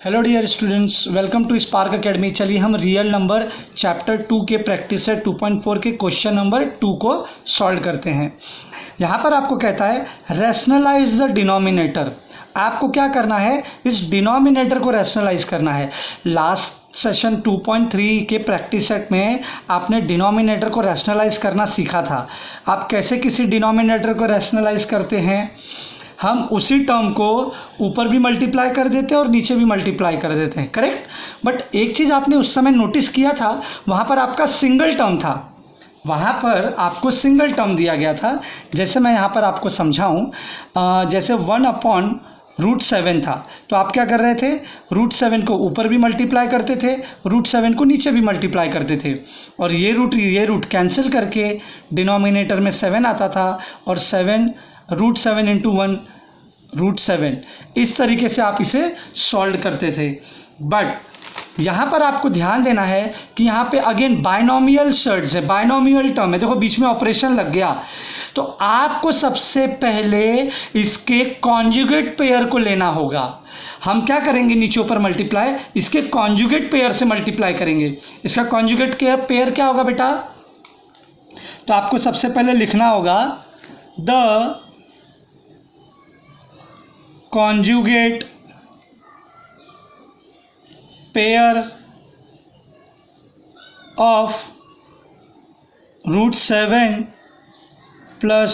Hello dear students, welcome to Spark Academy. चलिए हम real number chapter 2 के practice set 2.4 के क्वेश्चन नंबर 2 को सॉल्व करते हैं। यहाँ पर आपको कहता है रैशनलाइज द डिनोमिनेटर। आपको क्या करना है, इस डिनोमिनेटर को रैशनलाइज करना है। लास्ट सेशन 2.3 के प्रैक्टिस सेट में आपने डिनोमिनेटर को रैशनलाइज करना सीखा था। आप कैसे किसी डिनोमिनेटर को रैशनलाइज करते हैं, हम उसी टर्म को ऊपर भी मल्टीप्लाई कर देते हैं और नीचे भी मल्टीप्लाई कर देते हैं, करेक्ट। बट एक चीज़ आपने उस समय नोटिस किया था, वहाँ पर आपका सिंगल टर्म था, वहाँ पर आपको सिंगल टर्म दिया गया था। जैसे मैं यहाँ पर आपको समझाऊँ, जैसे 1/√7 था, तो आप क्या कर रहे थे, √7 को ऊपर भी मल्टीप्लाई करते थे, √7 को नीचे भी मल्टीप्लाई करते थे, और ये रूट कैंसिल करके डिनोमिनेटर में 7 आता था, और √7 इंटू 1 √7, इस तरीके से आप इसे सॉल्व करते थे। बट यहाँ पर आपको ध्यान देना है कि यहाँ पे अगेन बाइनोमियल सर्ड्स है, बाइनोमियल टर्म है। देखो बीच में ऑपरेशन लग गया, तो आपको सबसे पहले इसके कॉन्जुगेट पेयर को लेना होगा। हम क्या करेंगे, नीचे ऊपर मल्टीप्लाई, इसके कॉन्जुगेट पेयर से मल्टीप्लाई करेंगे। इसका कॉन्जुगेट पेयर क्या होगा बेटा, तो आपको सबसे पहले लिखना होगा the conjugate pair of √7 plus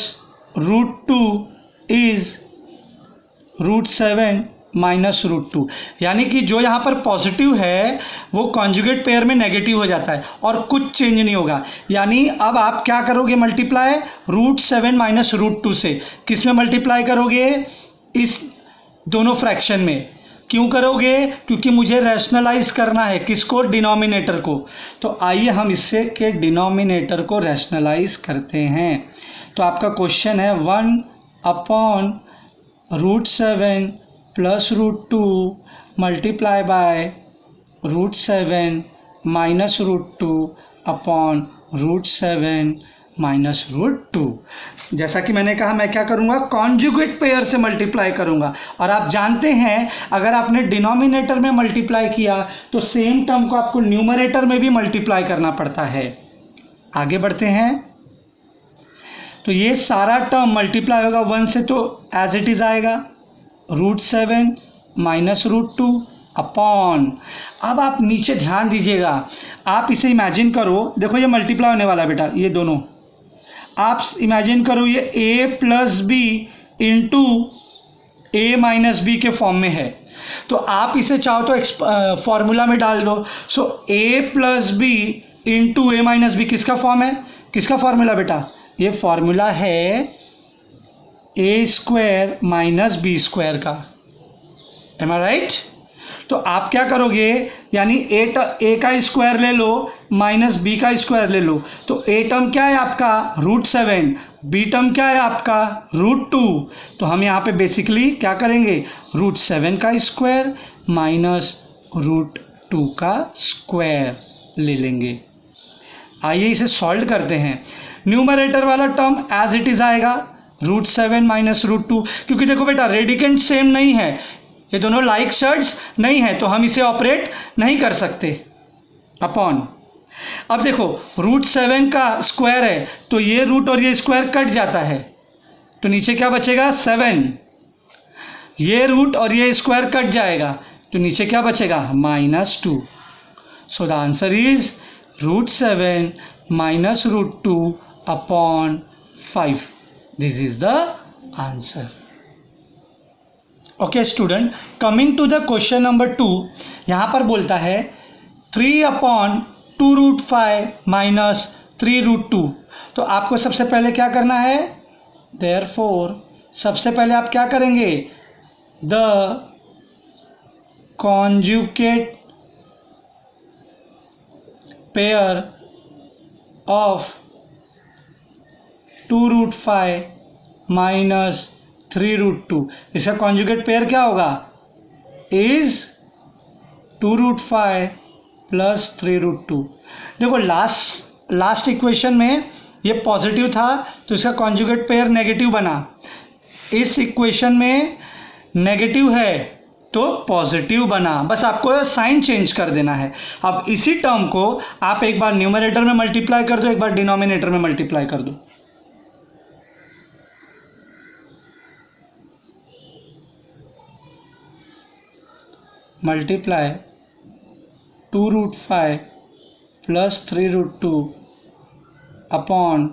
√2 is √7 minus √2। यानी कि जो यहाँ पर पॉजिटिव है वो कॉन्जुगेट पेयर में नेगेटिव हो जाता है और कुछ चेंज नहीं होगा। यानी अब आप क्या करोगे, मल्टीप्लाई √7 माइनस √2 से। किस में मल्टीप्लाई करोगे, इस दोनों फ्रैक्शन में। क्यों करोगे, क्योंकि मुझे रैशनलाइज करना है, किसको, डिनोमिनेटर को। तो आइए हम इससे के डिनोमिनेटर को रैशनलाइज करते हैं। तो आपका क्वेश्चन है 1/√7 plus √2 multiply by √7 minus √2 upon √7 minus √2। जैसा कि मैंने कहा, मैं क्या करूँगा, कॉन्जुगेट पेयर से मल्टीप्लाई करूँगा। और आप जानते हैं अगर आपने डिनोमिनेटर में मल्टीप्लाई किया तो सेम टर्म को आपको न्यूमरेटर में भी मल्टीप्लाई करना पड़ता है। आगे बढ़ते हैं, तो ये सारा टर्म मल्टीप्लाई होगा 1 से, तो एज इट इज़ आएगा √7 माइनस √2 अपॉन। अब आप नीचे ध्यान दीजिएगा, आप इसे इमेजिन करो, देखो ये मल्टीप्लाई होने वाला है बेटा, ये दोनों आप इमेजिन करो ये a plus B into a minus B के फॉर्म में है। तो आप इसे चाहो तो फॉर्मूला में डाल दो। So a plus B into a minus B किसका फॉर्म है, किसका फॉर्मूला बेटा, ये फॉर्मूला है a² माइनस b² का। एम आई राइट। तो आप क्या करोगे, यानी a का स्क्वायर ले लो माइनस b का स्क्वायर ले लो, तो a टर्म क्या है आपका √7, b टर्म क्या है आपका √2। तो हम यहाँ पे बेसिकली क्या करेंगे, √7 का स्क्वायर माइनस √2 का स्क्वायर ले लेंगे। आइए इसे सॉल्व करते हैं। न्यूमरेटर वाला टर्म एज इट इज़ आएगा √7 माइनस √2, क्योंकि देखो बेटा रेडिकेंट सेम नहीं है, ये दोनों लाइक सर्ड्स नहीं है, तो हम इसे ऑपरेट नहीं कर सकते अपॉन। अब देखो √7 का स्क्वायर है, तो ये रूट और ये स्क्वायर कट जाता है, तो नीचे क्या बचेगा 7। ये रूट और ये स्क्वायर कट जाएगा, तो नीचे क्या बचेगा -2। So the answer is √7 minus √2 upon 5। This is the answer. Okay student, coming to the question number 2, यहाँ पर बोलता है 3/2√5 माइनस 3√2। तो आपको सबसे पहले क्या करना है, देयरफॉर सबसे पहले आप क्या करेंगे, the conjugate pair of 2√5 minus 3√2। इसका कॉन्जुगेट पेयर क्या होगा, इज 2√5 प्लस 3√2। देखो लास्ट इक्वेशन में ये पॉजिटिव था, तो इसका कॉन्जुगेट पेयर नेगेटिव बना। इस इक्वेशन में नेगेटिव है, तो पॉजिटिव बना, बस आपको साइन चेंज कर देना है। अब इसी टर्म को आप एक बार न्यूमरेटर में मल्टीप्लाई कर दो, एक बार डिनोमिनेटर में मल्टीप्लाई कर दो। Multiply 2√5 plus 3√2 upon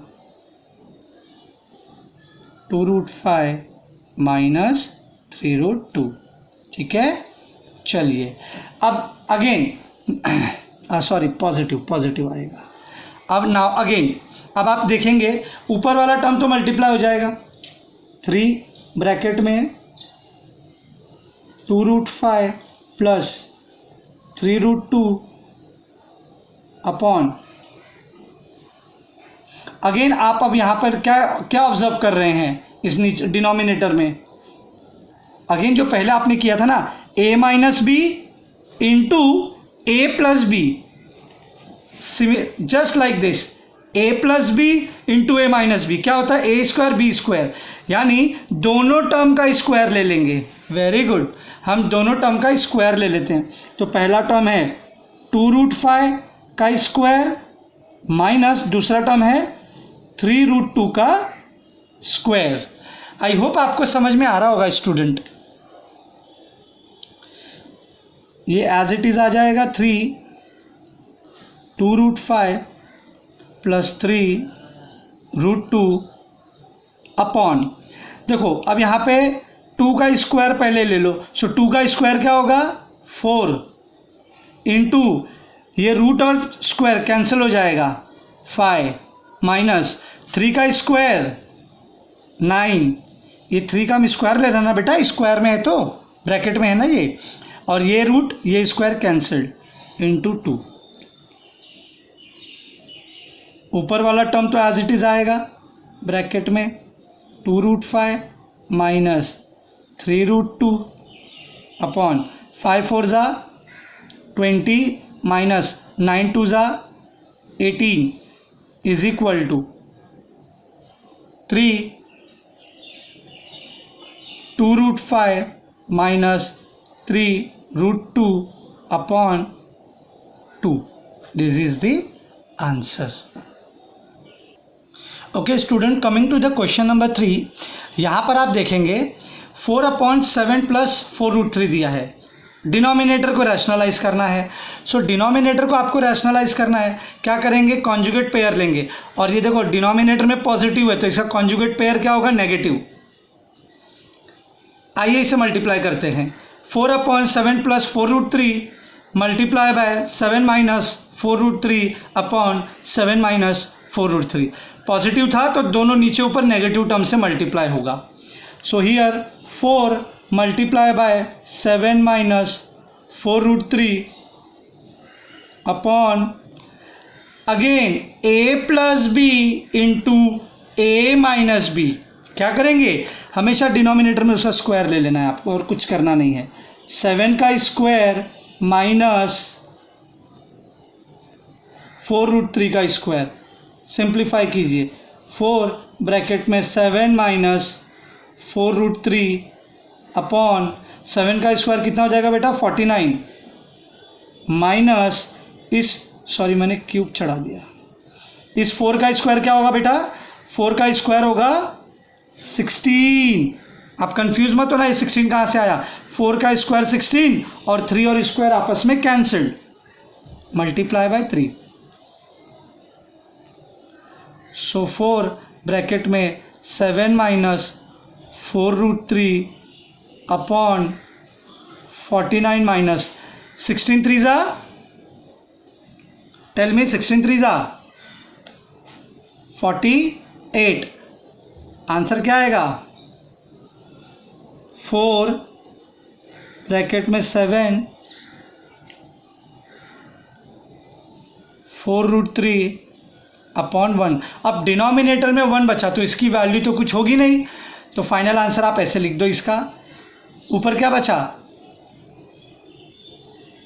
2√5 minus 3√2। ठीक है, चलिए अब अगेन सॉरी पॉजिटिव आएगा। अब नाउ अगेन अब आप देखेंगे ऊपर वाला टर्म तो मल्टीप्लाई हो जाएगा, 3 ब्रैकेट में 2√5 प्लस 3√2 अपॉन, अगेन आप अब यहाँ पर क्या ऑब्जर्व कर रहे हैं इस नीचे डिनोमिनेटर में, अगेन जो पहले आपने किया था ना a minus B into A plus B, just like this a plus B into A minus B क्या होता है ए स्क्वायर बी स्क्वायर, यानी दोनों टर्म का स्क्वायर ले लेंगे। वेरी गुड, हम दोनों टर्म का स्क्वायर ले लेते हैं। तो पहला टर्म है 2√5 का स्क्वायर माइनस दूसरा टर्म है 3√2 का स्क्वायर। आई होप आपको समझ में आ रहा होगा स्टूडेंट। ये एज इट इज आ जाएगा 3 2√5 प्लस 3√2 अपॉन, देखो अब यहाँ पे 2 का स्क्वायर पहले ले लो, सो 2 का स्क्वायर क्या होगा 4 इंटू ये रूट और स्क्वायर कैंसिल हो जाएगा 5 माइनस 3 का स्क्वायर 9, ये 3 का हम स्क्वायर ले रहे ना बेटा, स्क्वायर में है तो ब्रैकेट में है ना ये, और ये रूट ये स्क्वायर कैंसिल्ड इंटू 2। ऊपर वाला टर्म तो एज इट इज आएगा ब्रैकेट में 2√5 माइनस 3√2 अपॉन 5 4 ज़ा 20 माइनस 9 2 ज़ा 18 is equal to 3 2√5 minus 3√2 upon 2। This is the answer. Okay student, coming to the question number 3, यहाँ पर आप देखेंगे 4/7 प्लस 4√3 दिया है। डिनोमिनेटर को रैशनलाइज करना है। सो डिनोमिनेटर को आपको रैशनलाइज करना है, क्या करेंगे कॉन्जुगेट पेयर लेंगे, और ये देखो डिनोमिनेटर में पॉजिटिव है तो इसका कॉन्जुगेट पेयर क्या होगा नेगेटिव। आइए इसे मल्टीप्लाई करते हैं, 4/7 plus 4√3 multiply by 7 minus 4√3 upon 7 minus 4√3। Positive था तो दोनों नीचे ऊपर नेगेटिव टर्म से मल्टीप्लाई होगा। So here 4 multiply by 7 minus 4√3 upon again a plus B into A minus B. क्या करेंगे, हमेशा डिनोमिनेटर में उसका स्क्वायर ले लेना है आपको, और कुछ करना नहीं है। 7 का स्क्वायर माइनस 4√3 का स्क्वायर, सिंप्लीफाई कीजिए। 4 ब्रैकेट में 7 माइनस 4√3 अपॉन 7 का स्क्वायर कितना हो जाएगा बेटा 49 माइनस इस सॉरी मैंने क्यूब चढ़ा दिया, इस 4 का स्क्वायर क्या होगा बेटा 4 का स्क्वायर होगा 16। आप कंफ्यूज मत होना, ये 16 कहाँ से आया, 4 का स्क्वायर 16 और 3 और स्क्वायर आपस में cancelled, multiply by 3। So 4 bracket में 7 माइनस 4√3 अपॉन 49 माइनस 16 3 ज़ा, टेल मी 16 3 ज़ा 48। आंसर क्या आएगा 4 ब्रैकेट में 7 4√3 अपॉन 1। अब डिनोमिनेटर में 1 बचा तो इसकी वैल्यू तो कुछ होगी नहीं, तो फाइनल आंसर आप ऐसे लिख दो इसका। ऊपर क्या बचा,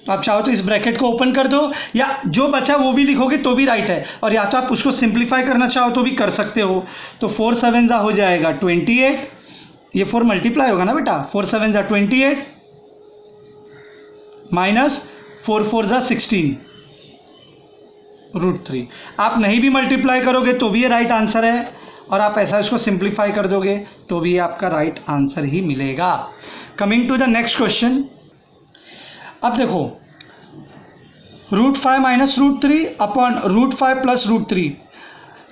तो आप चाहो तो इस ब्रैकेट को ओपन कर दो, या जो बचा वो भी लिखोगे तो भी राइट है, और या तो आप उसको सिंप्लीफाई करना चाहो तो भी कर सकते हो। तो 4 7 ज़ा हो जाएगा 28, ये 4 मल्टीप्लाई होगा ना बेटा, 4 7 ज़ा 28 माइनस 4 4 ज़ा 16 √3। आप नहीं भी मल्टीप्लाई करोगे तो भी ये राइट आंसर है, और आप ऐसा इसको सिंप्लीफाई कर दोगे तो भी ये आपका राइट आंसर ही मिलेगा। Coming to the next question. अब देखो √5 माइनस √3 अपॉन √5 प्लस √3।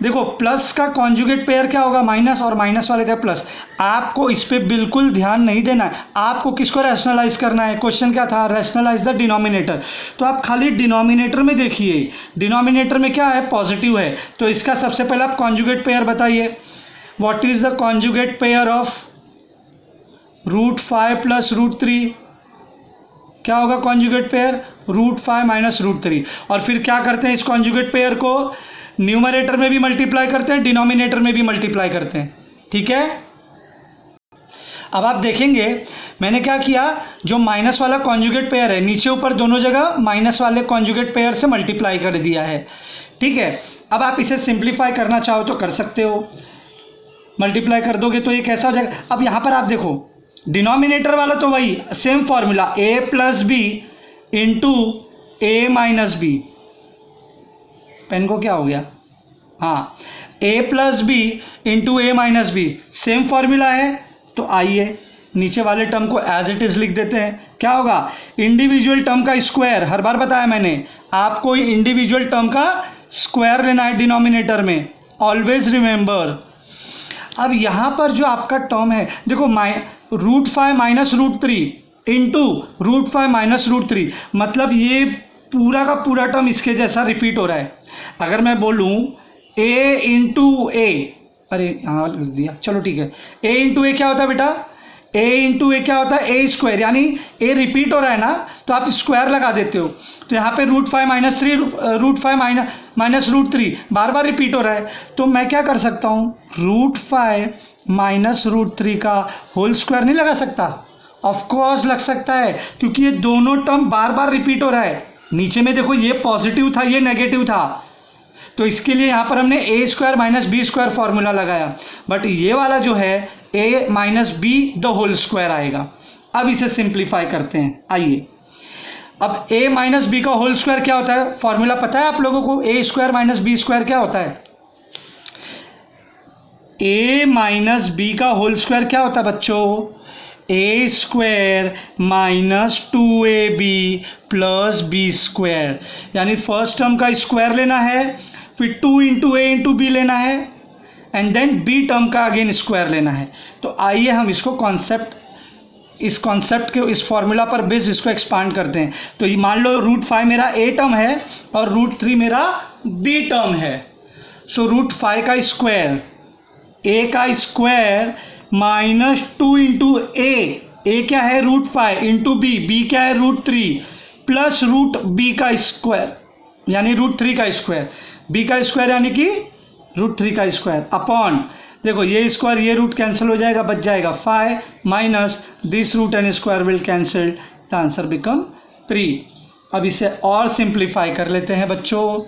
देखो प्लस का कॉन्जुगेट पेयर क्या होगा, माइनस, और माइनस वाले का प्लस। आपको इस पे बिल्कुल ध्यान नहीं देना है, आपको किसको रैशनलाइज करना है। क्वेश्चन क्या था, रैशनलाइज द डिनोमिनेटर। तो आप खाली डिनोमिनेटर में देखिए, डिनोमिनेटर में क्या है, पॉजिटिव है, तो इसका सबसे पहले आप कॉन्जुगेट पेयर बताइए। What is the conjugate pair of √5 plus √3? क्या होगा कॉन्जुगेट पेयर, √5 माइनस √3। और फिर क्या करते हैं, इस कॉन्जुगेट पेयर को न्यूमरेटर में भी मल्टीप्लाई करते हैं, डिनोमिनेटर में भी मल्टीप्लाई करते हैं, ठीक है। अब आप देखेंगे मैंने क्या किया, जो माइनस वाला कॉन्जुगेट पेयर है नीचे ऊपर दोनों जगह माइनस वाले कॉन्जुगेट पेयर से मल्टीप्लाई कर दिया है, ठीक है। अब आप इसे सिंप्लीफाई करना चाहो तो कर सकते हो, मल्टीप्लाई कर दोगे तो ये कैसा हो जाएगा। अब यहाँ पर आप देखो डिनोमिनेटर वाला तो वही same formula, a plus B into A minus B. Pen को क्या हो गया, हाँ, a plus B into A minus B same formula है। तो आइए नीचे वाले टर्म को एज इट इज़ लिख देते हैं। क्या होगा, इंडिविजुअल टर्म का स्क्वायर, हर बार बताया मैंने आपको इंडिविजुअल टर्म का स्क्वायर लेना है डिनोमिनेटर में, ऑलवेज रिमेंबर। अब यहाँ पर जो आपका टर्म है देखो, √5 माइनस √3 इंटू √5 माइनस √3, मतलब ये पूरा का पूरा टर्म इसके जैसा रिपीट हो रहा है। अगर मैं बोलूँ a इंटू ए, अरे हाँ लिख दिया, चलो ठीक है, a इंटू ए क्या होता है बेटा, a इंटू ए क्या होता है, ए स्क्वायर, यानी a रिपीट हो रहा है ना तो आप स्क्वायर लगा देते हो। तो यहाँ पे √5 माइनस 3, √5 माइनस √3 बार बार रिपीट हो रहा है, तो मैं क्या कर सकता हूँ, √5 माइनस √3 का होल स्क्वायर नहीं लगा सकता? ऑफ कोर्स लग सकता है, क्योंकि ये दोनों टर्म बार बार रिपीट हो रहा है। नीचे में देखो ये पॉजिटिव था, ये नेगेटिव था, तो इसके लिए यहाँ पर हमने a square minus B square formula लगाया, बट ये वाला जो है a minus B the whole square आएगा। अब इसे सिंप्लीफाई करते हैं, आइए। अब a माइनस बी का होल स्क्वायर क्या होता है, फॉर्मूला पता है आप लोगों को, a square minus B square क्या होता है, a माइनस बी का होल स्क्वायर क्या होता है बच्चों, a square minus 2ab plus B square. यानी फर्स्ट टर्म का स्क्वायर लेना है, फिर 2 इंटू ए इंटू बी लेना है, एंड देन बी टर्म का अगेन स्क्वायर लेना है। तो आइए हम इसको इस कॉन्सेप्ट के इस फॉर्मूला पर बेस इसको एक्सपांड करते हैं। तो ये मान लो √5 मेरा a टर्म है और √3 मेरा b टर्म है। सो √5 का स्क्वायर, a का स्क्वायर माइनस 2 इंटू ए क्या है √5 इंटू बी क्या है √3 प्लस √b का स्क्वायर यानी √3 का स्क्वायर, b का स्क्वायर यानी कि √3 का स्क्वायर अपॉन, देखो ये स्क्वायर ये रूट कैंसिल हो जाएगा, बच जाएगा 5 minus this root and square will cancel, the answer become 3। अब इसे और सिंप्लीफाई कर लेते हैं बच्चों।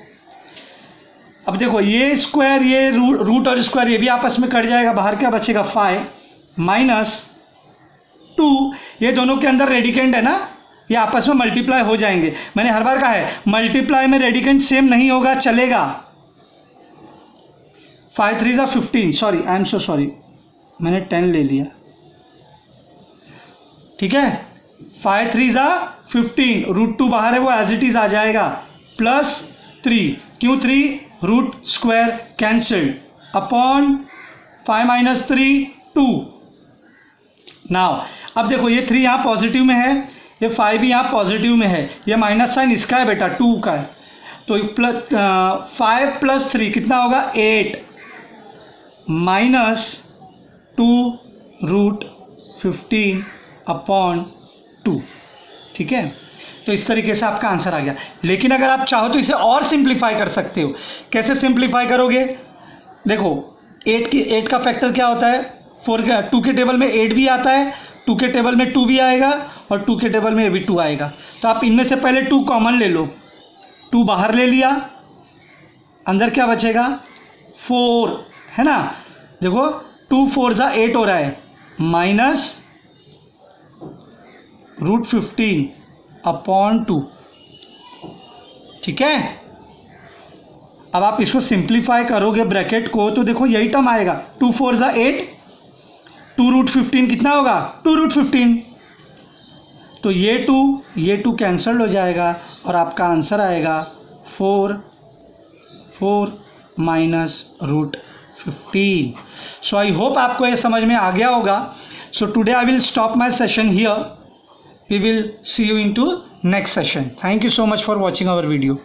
अब देखो ये स्क्वायर ये रूट और स्क्वायर ये भी आपस में कट जाएगा, बाहर क्या बचेगा 5 माइनस 2, ये दोनों के अंदर रेडिकेंड है ना, ये आपस में मल्टीप्लाई हो जाएंगे। मैंने हर बार कहा है मल्टीप्लाई में रेडिकेंड सेम नहीं होगा, चलेगा। 5 3 15, sorry I am so sorry, मैंने 10 ले लिया, ठीक है। 5 3 15, √2 बाहर है वो एज इट इज़ आ जाएगा, प्लस 3, क्यों 3, root square cancelled upon 5 minus 3 2। Now अब देखो ये 3 यहाँ पॉजिटिव में है, ये 5 भी यहाँ पॉजिटिव में है, ये माइनस साइन इसका है बेटा 2 का है, तो 5 प्लस 3 कितना होगा 8 माइनस 2√15 अपॉन 2, ठीक है। तो इस तरीके से आपका आंसर आ गया। लेकिन अगर आप चाहो तो इसे और सिंप्लीफाई कर सकते हो। कैसे सिंप्लीफाई करोगे, देखो 8 का फैक्टर क्या होता है, 2 के टेबल में 8 भी आता है, 2 के टेबल में 2 भी आएगा और 2 के टेबल में भी 2 आएगा। तो आप इनमें से पहले 2 कॉमन ले लो, 2 बाहर ले लिया, अंदर क्या बचेगा 4 है ना। देखो 2 4 8 हो रहा है, माइनस √15 अपॉन 2। ठीक है, अब आप इसको सिंप्लीफाई करोगे ब्रैकेट को तो देखो यही टर्म आएगा, 2 4 ज़ा 8, 2√15 कितना होगा 2√15। तो ये 2 कैंसल हो जाएगा और आपका आंसर आएगा 4 माइनस √15। सो आई होप आपको ये समझ में आ गया होगा। So today I will stop my session here, we will see you in to next session. Thank you so much for watching our video.